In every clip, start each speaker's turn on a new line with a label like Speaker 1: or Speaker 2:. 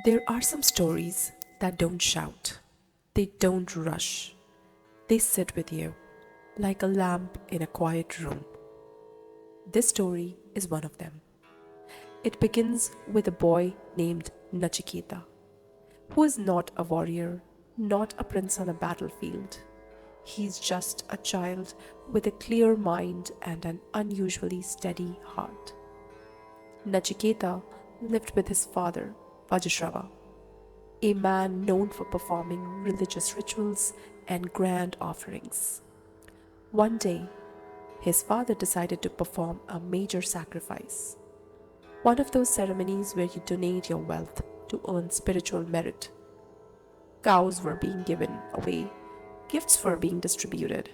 Speaker 1: There are some stories that don't shout, they don't rush, they sit with you like a lamp in a quiet room. This story is one of them. It begins with a boy named Nachiketa, who is not a warrior, not a prince on a battlefield. He's just a child with a clear mind and an unusually steady heart. Nachiketa lived with his father, Vajrashava, a man known for performing religious rituals and grand offerings. One day, his father decided to perform a major sacrifice, one of those ceremonies where you donate your wealth to earn spiritual merit. Cows were being given away, gifts were being distributed.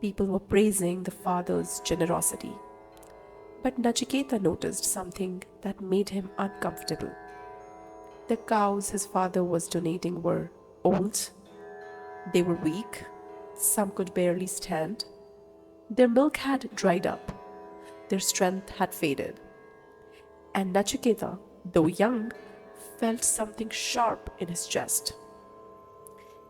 Speaker 1: People were praising the father's generosity. But Nachiketa noticed something that made him uncomfortable. The cows his father was donating were old, they were weak, some could barely stand. Their milk had dried up, their strength had faded. And Nachiketa, though young, felt something sharp in his chest.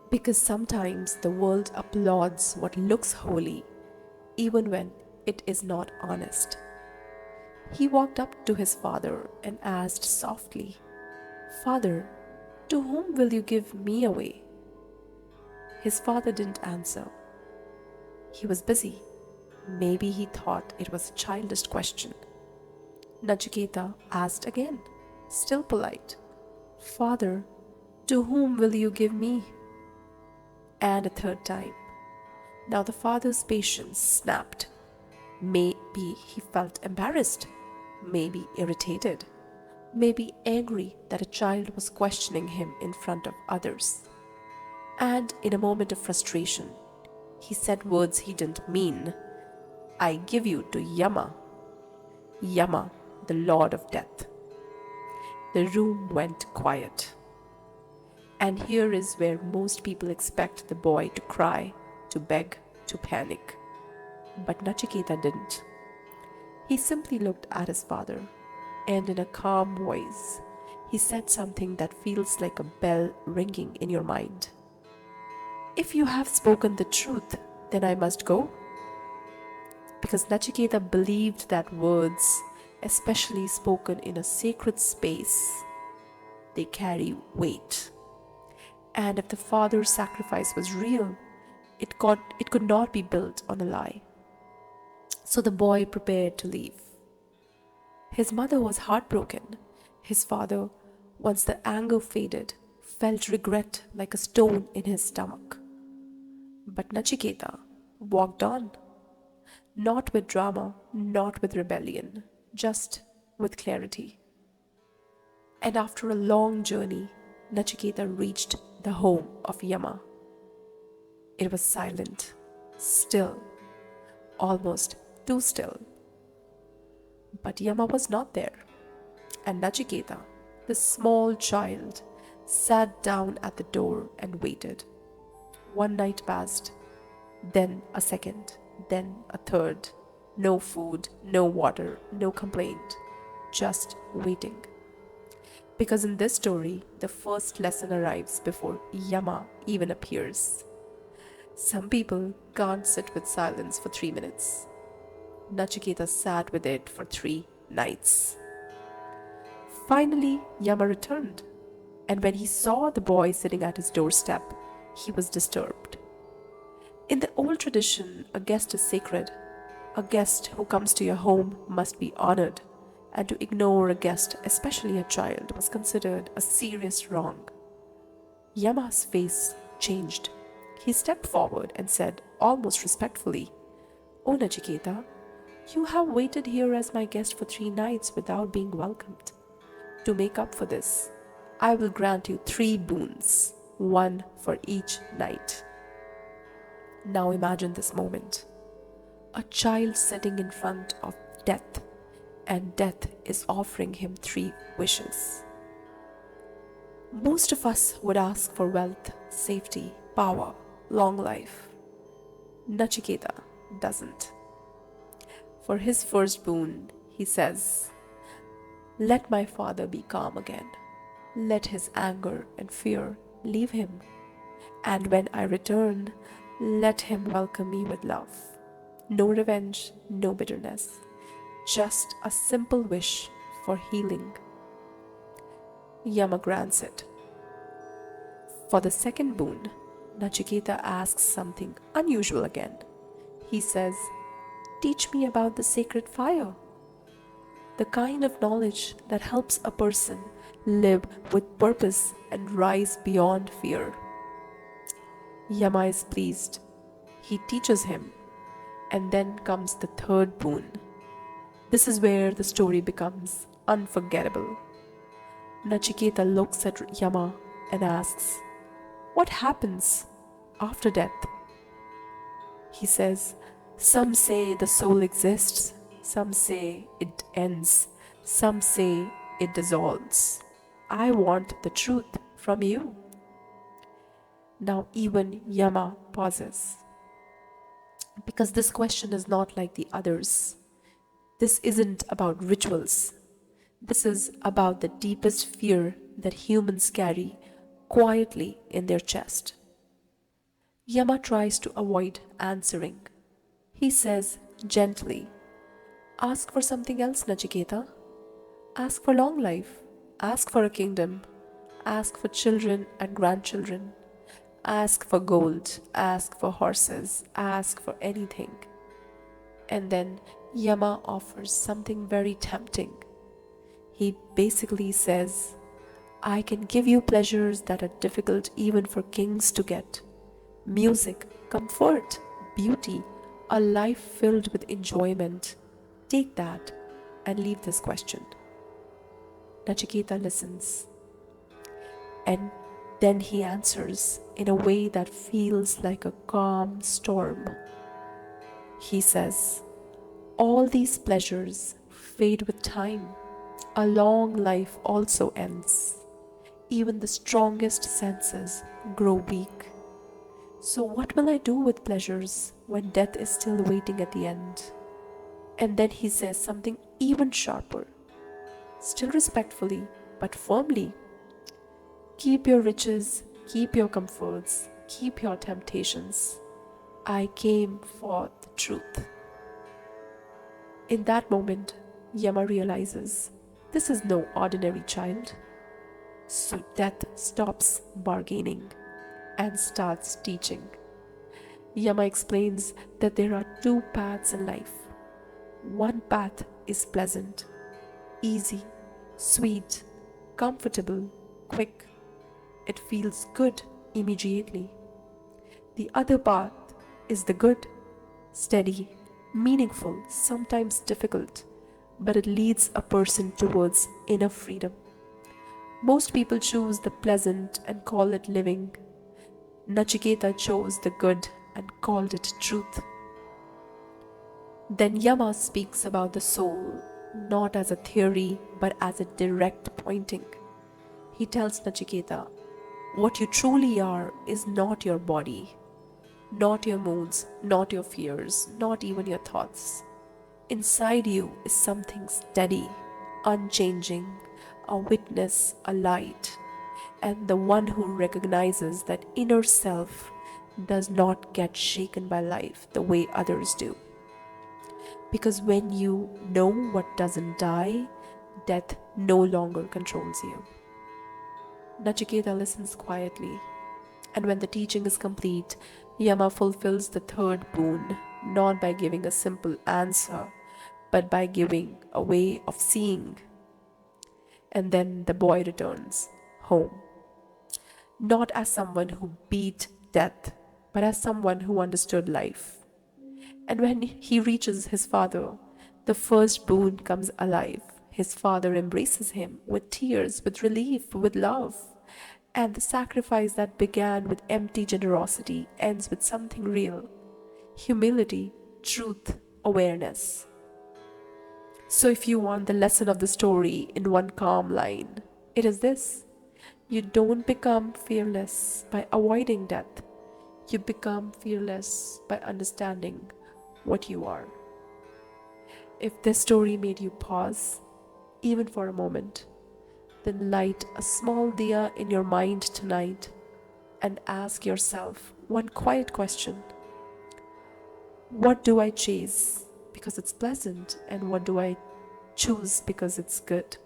Speaker 1: Because sometimes the world applauds what looks holy, even when it is not honest. He walked up to his father and asked softly, "Father, to whom will you give me away?" His father didn't answer. He was busy. Maybe he thought it was a childish question. Nachiketa asked again, still polite, "Father, to whom will you give me?" And a third time. Now the father's patience snapped. Maybe he felt embarrassed, maybe irritated, maybe angry that a child was questioning him in front of others. And in a moment of frustration, he said words he didn't mean. "I give you to Yama. Yama, the Lord of Death." The room went quiet. And here is where most people expect the boy to cry, to beg, to panic. But Nachiketa didn't. He simply looked at his father, and in a calm voice, he said something that feels like a bell ringing in your mind. "If you have spoken the truth, then I must go." Because Nachiketa believed that words, especially spoken in a sacred space, they carry weight. And if the father's sacrifice was real, it could not be built on a lie. So the boy prepared to leave. His mother was heartbroken. His father, once the anger faded, felt regret like a stone in his stomach. But Nachiketa walked on, not with drama, not with rebellion, just with clarity. And after a long journey, Nachiketa reached the home of Yama. It was silent, still, almost too still. But Yama was not there, and Nachiketa, the small child, sat down at the door and waited. One night passed, then a second, then a third. No food, no water, no complaint, just waiting. Because in this story, the first lesson arrives before Yama even appears. Some people can't sit with silence for 3 minutes. Nachiketa sat with it for 3 nights. Finally, Yama returned, and when he saw the boy sitting at his doorstep, he was disturbed. In the old tradition, a guest is sacred. A guest who comes to your home must be honored, and to ignore a guest, especially a child, was considered a serious wrong. Yama's face changed. He stepped forward and said, almost respectfully, "Oh, Nachiketa, you have waited here as my guest for 3 nights without being welcomed. To make up for this, I will grant you 3 boons, one for each night." Now imagine this moment. A child sitting in front of death, and death is offering him 3 wishes. Most of us would ask for wealth, safety, power, long life. Nachiketa doesn't. For his first boon, he says, "Let my father be calm again." let his anger and fear leave him. And when I return, let him welcome me with love. No revenge, no bitterness, just a simple wish for healing. Yama grants it. For the second boon, Nachiketa asks something unusual again. He says, "Teach me about the sacred fire, the kind of knowledge that helps a person live with purpose and rise beyond fear." Yama is pleased. He teaches him, and then comes the third boon. This is where the story becomes unforgettable. Nachiketa looks at Yama and asks, "What happens after death?" He says, "Some say the soul exists, some say it ends, some say it dissolves. I want the truth from you." Now, even Yama pauses because this question is not like the others. This isn't about rituals. This is about the deepest fear that humans carry quietly in their chest. Yama tries to avoid answering. He says gently, "Ask for something else, Nachiketa. Ask for long life. Ask for a kingdom. Ask for children and grandchildren. Ask for gold. Ask for horses. Ask for anything." And then Yama offers something very tempting. He basically says, "I can give you pleasures that are difficult even for kings to get: music, comfort, beauty, a life filled with enjoyment. Take that and leave this question." Nachiketa listens, and then he answers in a way that feels like a calm storm. He says, "All these pleasures fade with time. A long life also ends. Even the strongest senses grow weak. So, what will I do with pleasures when death is still waiting at the end?" And then he says something even sharper, still respectfully, but firmly: "Keep your riches, keep your comforts, keep your temptations. I came for the truth." In that moment, Yama realizes this is no ordinary child. So death stops bargaining and starts teaching. Yama explains that there are two paths in life. One path is pleasant, easy, sweet, comfortable, quick. It feels good immediately. The other path is the good, steady, meaningful, sometimes difficult, but it leads a person towards inner freedom. Most people choose the pleasant and call it living. Nachiketa chose the good and called it truth. Then Yama speaks about the soul, not as a theory, but as a direct pointing. He tells Nachiketa, what you truly are is not your body, not your moods, not your fears, not even your thoughts. Inside you is something steady, unchanging, a witness, a light, and the one who recognizes that inner self does not get shaken by life the way others do. Because when you know what doesn't die, death no longer controls you. Nachiketa listens quietly, and when the teaching is complete, Yama fulfills the third boon, not by giving a simple answer, but by giving a way of seeing. And then the boy returns home, not as someone who beat death, but as someone who understood life. And when he reaches his father, the first boon comes alive. His father embraces him with tears, with relief, with love. And the sacrifice that began with empty generosity ends with something real: humility, truth, awareness. So, if you want the lesson of the story in one calm line, it is this: you don't become fearless by avoiding death, you become fearless by understanding what you are. If this story made you pause, even for a moment, then light a small diya in your mind tonight and ask yourself one quiet question. What do I chase because it's pleasant, and what do I choose because it's good?